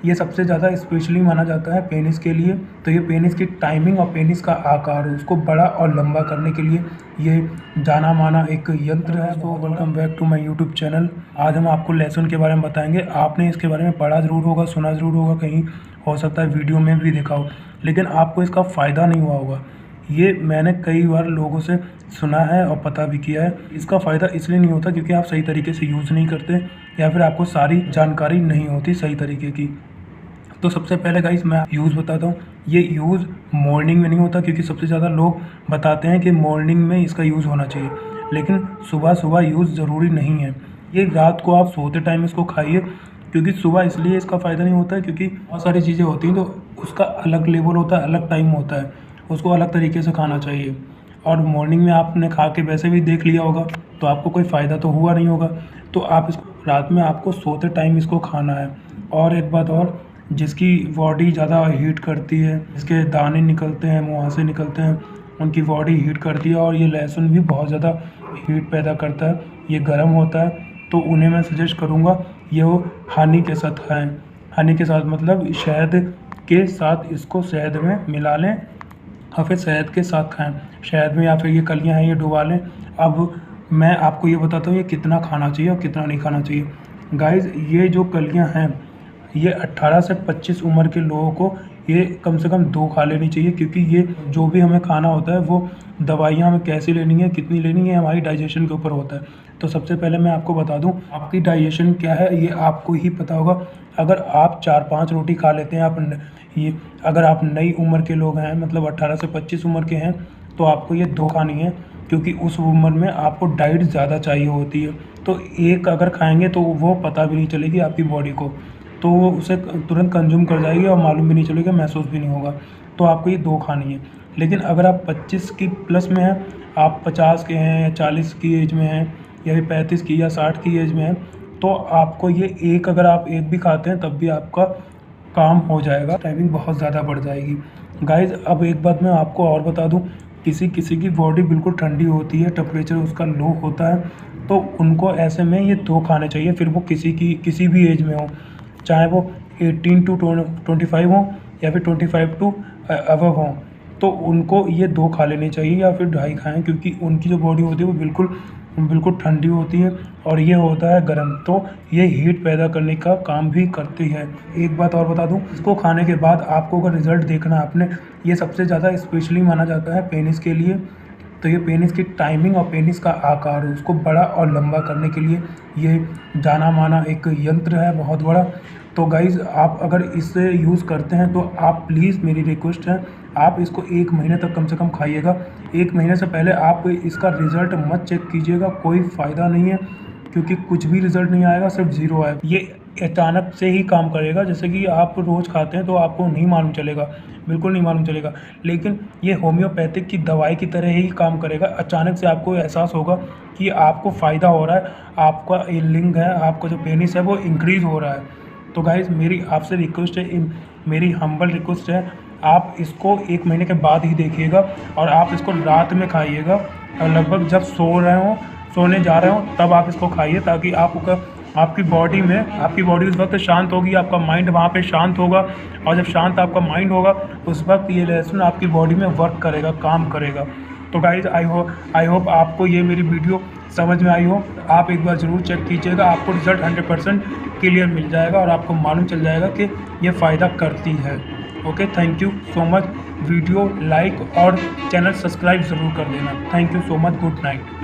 ये सबसे ज़्यादा स्पेशली माना जाता है पेनिस के लिए। तो ये पेनिस की टाइमिंग और पेनिस का आकार उसको बड़ा और लंबा करने के लिए ये जाना माना एक यंत्र है। तो welcome back to my YouTube channel. आज हम आपको लहसुन के बारे में बताएंगे। आपने इसके बारे में पढ़ा ज़रूर होगा, सुना ज़रूर होगा, कहीं हो सकता है वीडियो में भी देखा हो, लेकिन आपको इसका फ़ायदा नहीं हुआ होगा। ये मैंने कई बार लोगों से सुना है और पता भी किया है। इसका फ़ायदा इसलिए नहीं होता क्योंकि आप सही तरीके से यूज़ नहीं करते या फिर आपको सारी जानकारी नहीं होती सही तरीके की। तो सबसे पहले गाइस मैं यूज़ बताता हूँ। ये यूज़ मॉर्निंग में नहीं होता क्योंकि सबसे ज़्यादा लोग बताते हैं कि मॉर्निंग में इसका यूज़ होना चाहिए, लेकिन सुबह सुबह यूज़ ज़रूरी नहीं है। ये रात को आप सोते टाइम इसको खाइए, क्योंकि सुबह इसलिए इसका फ़ायदा नहीं होता है क्योंकि बहुत सारी चीज़ें होती हैं, तो उसका अलग लेवल होता है, अलग टाइम होता है, उसको अलग तरीके से खाना चाहिए। और मॉर्निंग में आपने खा के वैसे भी देख लिया होगा तो आपको कोई फ़ायदा तो हुआ नहीं होगा। तो आप इसको रात में आपको सोते टाइम इसको खाना है। और एक बात और, जिसकी बॉडी ज़्यादा हीट करती है, जिसके दाने निकलते हैं, मुँह से निकलते हैं, उनकी बॉडी हीट करती है और ये लहसुन भी बहुत ज़्यादा हीट पैदा करता है, ये गर्म होता है। तो उन्हें मैं सजेस्ट करूँगा ये वो हनी के साथ खाएँ। हनी के साथ मतलब शहद के साथ इसको शहद में मिला लें और फिर शहद के साथ खाएँ। शहद में या फिर ये कलियाँ हैं ये डुबा लें। अब मैं आपको ये बताता हूँ ये कितना खाना चाहिए और कितना नहीं खाना चाहिए। गाइज़ ये जो कलियाँ हैं ये 18 से 25 उम्र के लोगों को ये कम से कम 2 खा लेनी चाहिए, क्योंकि ये जो भी हमें खाना होता है वो दवाइयाँ हमें कैसी लेनी है, कितनी लेनी है, हमारी डाइजेशन के ऊपर होता है। तो सबसे पहले मैं आपको बता दूं आपकी डाइजेशन क्या है ये आपको ही पता होगा। अगर आप 4-5 रोटी खा लेते हैं, ये अगर आप नई उम्र के लोग हैं, मतलब 18 से 25 उम्र के हैं, तो आपको ये 2 खानी है, क्योंकि उस उम्र में आपको डाइट ज़्यादा चाहिए होती है। तो एक अगर खाएंगे तो वो पता भी नहीं चलेगी आपकी बॉडी को, तो वो उसे तुरंत कंज्यूम कर जाएगी और मालूम भी नहीं चलेगा, महसूस भी नहीं होगा। तो आपको ये 2 खानी है। लेकिन अगर आप 25 की प्लस में हैं, आप 50 के हैं या 40 की एज में हैं या फिर 35 की या 60 की एज में हैं, तो आपको ये एक, अगर आप एक भी खाते हैं तब भी आपका काम हो जाएगा, टाइमिंग बहुत ज़्यादा बढ़ जाएगी। गाइज़ अब एक बात मैं आपको और बता दूँ, किसी किसी की बॉडी बिल्कुल ठंडी होती है, टेम्परेचर उसका लो होता है, तो उनको ऐसे में ये 2 खाने चाहिए, फिर वो किसी भी एज में हो, चाहे वो 18 टू 25 हो या फिर 25 टू अबव हो, तो उनको ये 2 खा लेने चाहिए या फिर 2.5 खाएँ, क्योंकि उनकी जो बॉडी होती है वो बिल्कुल ठंडी होती है और ये होता है गर्म, तो ये हीट पैदा करने का काम भी करती है। एक बात और बता दूं, इसको खाने के बाद आपको अगर रिज़ल्ट देखना है आपने, ये सबसे ज़्यादा स्पेशली माना जाता है पेनिस के लिए। तो ये पेनिस की टाइमिंग और पेनिस का आकार उसको बड़ा और लंबा करने के लिए ये जाना माना एक यंत्र है बहुत बड़ा। तो गाइज़ आप अगर इसे यूज़ करते हैं तो आप प्लीज़, मेरी रिक्वेस्ट है, आप इसको 1 महीने तक कम से कम खाइएगा। 1 महीने से पहले आप इसका रिज़ल्ट मत चेक कीजिएगा, कोई फ़ायदा नहीं है, क्योंकि कुछ भी रिज़ल्ट नहीं आएगा, सिर्फ ज़ीरो आएगा। ये अचानक से ही काम करेगा, जैसे कि आप रोज़ खाते हैं तो आपको नहीं मालूम चलेगा, बिल्कुल नहीं मालूम चलेगा, लेकिन ये होम्योपैथिक की दवाई की तरह ही काम करेगा। अचानक से आपको एहसास होगा कि आपको फ़ायदा हो रहा है, आपका ये लिंग है, आपका जो पेनिस है वो इंक्रीज़ हो रहा है। तो गाइज़ मेरी आपसे रिक्वेस्ट है, मेरी हम्बल रिक्वेस्ट है, आप इसको 1 महीने के बाद ही देखिएगा और आप इसको रात में खाइएगा, और लगभग जब सोने जा रहे हो तब आप इसको खाइए, ताकि आपकी बॉडी उस वक्त शांत होगी, आपका माइंड वहाँ पे शांत होगा, और जब शांत आपका माइंड होगा उस वक्त ये लहसुन आपकी बॉडी में वर्क करेगा, काम करेगा। तो गाइज़ आई होप आपको ये मेरी वीडियो समझ में आई हो। आप एक बार ज़रूर चेक कीजिएगा, आपको रिज़ल्ट 100% क्लियर मिल जाएगा और आपको मालूम चल जाएगा कि ये फ़ायदा करती है। Okay, thank you so much. Video like और चैनल सब्सक्राइब ज़रूर कर देना। Thank you so much, good night.